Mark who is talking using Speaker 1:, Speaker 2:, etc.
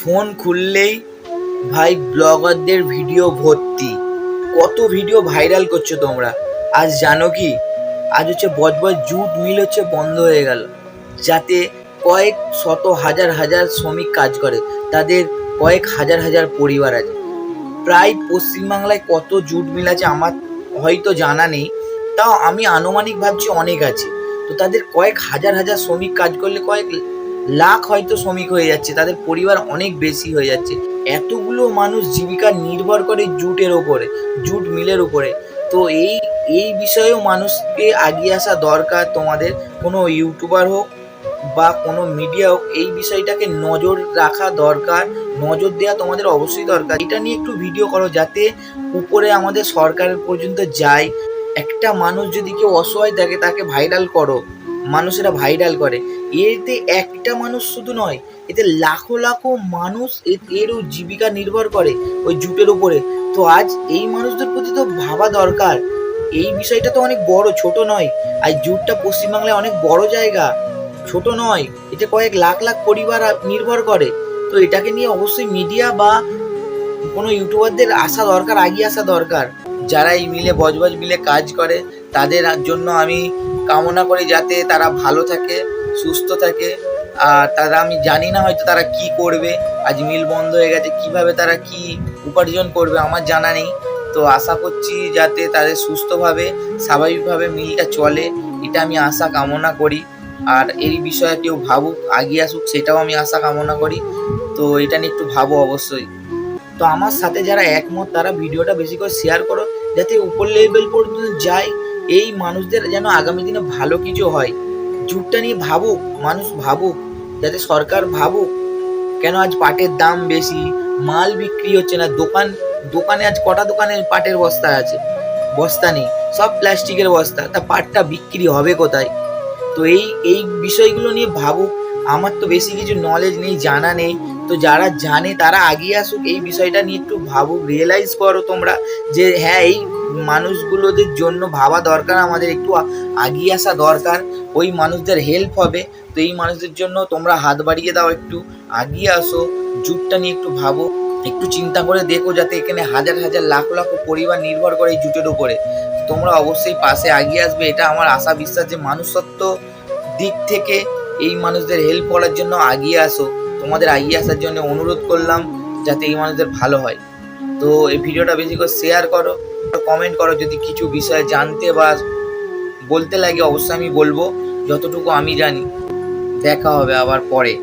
Speaker 1: Phone খুললেই ভাই ব্লগারদের video ভর্তি। কত ভিডিও ভাইরাল করছো তোমরা। আজ জানো কি, আজ হচ্ছে বজবজ জুট মিল হচ্ছে বন্ধ হয়ে গেল, যাতে কয়েক শত হাজার হাজার শ্রমিক কাজ করে, তাদের কয়েক হাজার হাজার পরিবার আছে। প্রায় পশ্চিমবাংলায় কত জুট মিল আছে আমার হয়তো জানা নেই, তাও আমি আনুমানিক ভাবছি অনেক আছে। তো তাদের কয়েক হাজার হাজার শ্রমিক কাজ করলে কয়েক লাখ হয়তো শ্রমিক হয়ে যাচ্ছে, তাদের পরিবার অনেক বেশি হয়ে যাচ্ছে। এতগুলো মানুষ জীবিকা নির্ভর করে জুটের ওপরে, জুট মিলের উপরে। তো এই এই বিষয়েও মানুষকে এগিয়ে আসা দরকার। তোমাদের কোনো ইউটিউবার হোক বা কোনো মিডিয়া হোক, এই বিষয়টাকে নজর রাখা দরকার, নজর দেওয়া তোমাদের অবশ্যই দরকার। এটা নিয়ে একটু ভিডিও করো, যাতে উপরে আমাদের সরকারের পর্যন্ত যায়। একটা মানুষ যদি কেউ অসহায় থাকে, তাকে ভাইরাল করো, মানুষেরা ভাইরাল করে। এতে একটা মানুষ শুধু নয়, এতে লাখো লাখো মানুষ এরও জীবিকা নির্ভর করে ওই জুটের উপরে। তো আজ এই মানুষদের প্রতি তো ভাবা দরকার। এই বিষয়টা তো অনেক বড়, ছোট নয়। আর জুটটা পশ্চিমবাংলায় অনেক বড় জায়গা, ছোট নয়। এতে কয়েক লাখ লাখ পরিবার নির্ভর করে। তো এটাকে নিয়ে অবশ্যই মিডিয়া বা কোনো ইউটিউবারদের আসা দরকার, এগিয়ে আসা দরকার। যারা এই মিলে, বজবজ মিলে কাজ করে, তাদের জন্য আমি কামনা করি যাতে তারা ভালো থাকে, সুস্থ থাকে। আর তারা, আমি জানি না হয়তো তারা কি করবে, আজ মিল বন্ধ হয়ে গেছে, কিভাবে তারা কি উপার্জন করবে আমার জানা নেই। তো আশা করছি যাতে তাদের সুস্থভাবে, স্বাভাবিকভাবে মিলটা চলে, এটা আমি আশা কামনা করি। আর এই বিষয়ে কেউ ভাবুক, এগিয়ে আসুক, সেটাও আমি আশা কামনা করি। তো এটা নিয়ে একটু ভাবো অবশ্যই। তো আমার সাথে যারা একমত, তারা ভিডিওটা বেশি করে শেয়ার করো, যাতে উপর লেভেল পর্যন্ত যায়। এই মানুষদের যেন আগামী দিনে ভালো কিছু হয়। জুটটা নিয়ে ভাবুক, মানুষ ভাবুক, যাতে সরকার ভাবুক। কেন আজ পাটের দাম বেশি, মাল বিক্রি হচ্ছে না। দোকানে আজ কটা দোকানে পাটের বস্তা আছে? বস্তা নেই, সব প্লাস্টিকের বস্তা। তা পাটটা বিক্রি হবে কোথায়? তো এই এই বিষয়গুলো নিয়ে ভাবুক। আমার তো বেশি কিছু নলেজ নেই, জানা নেই। তো যারা জানে তারা এগিয়ে আসুক, এই বিষয়টা নিয়ে একটু ভাবুক, রিয়েলাইজ করো তোমরা যে হ্যাঁ, এই মানুষগুলোদের জন্য ভাবা দরকার, আমাদের একটু এগিয়ে আসা দরকার। ওই মানুষদের হেল্প হবে। তো এই মানুষদের জন্য তোমরা হাত বাড়িয়ে দাও, একটু এগিয়ে আসো। জুটটা নিয়ে একটু ভাবো, একটু চিন্তা করে দেখো, যাতে এখানে হাজার হাজার লাখ লাখ পরিবার নির্ভর করে এই জুটের উপরে। তোমরা অবশ্যই পাশে এগিয়ে আসবে, এটা আমার আশা বিশ্বাস। যে মানুষত্ব দিক থেকে এই মানুষদের হেল্প করার জন্য এগিয়ে আসো। তোমাদের এগিয়ে আসার জন্য অনুরোধ করলাম, যাতে এই মানুষদের ভালো হয়। তো এই ভিডিওটা বেশি করে শেয়ার করো, কমেন্ট করো। যদি কিছু বিষয় জানতে বা বলতে লাগে, অবশ্যই আমি বলবো যতটুকু আমি জানি। দেখা হবে আবার পরে।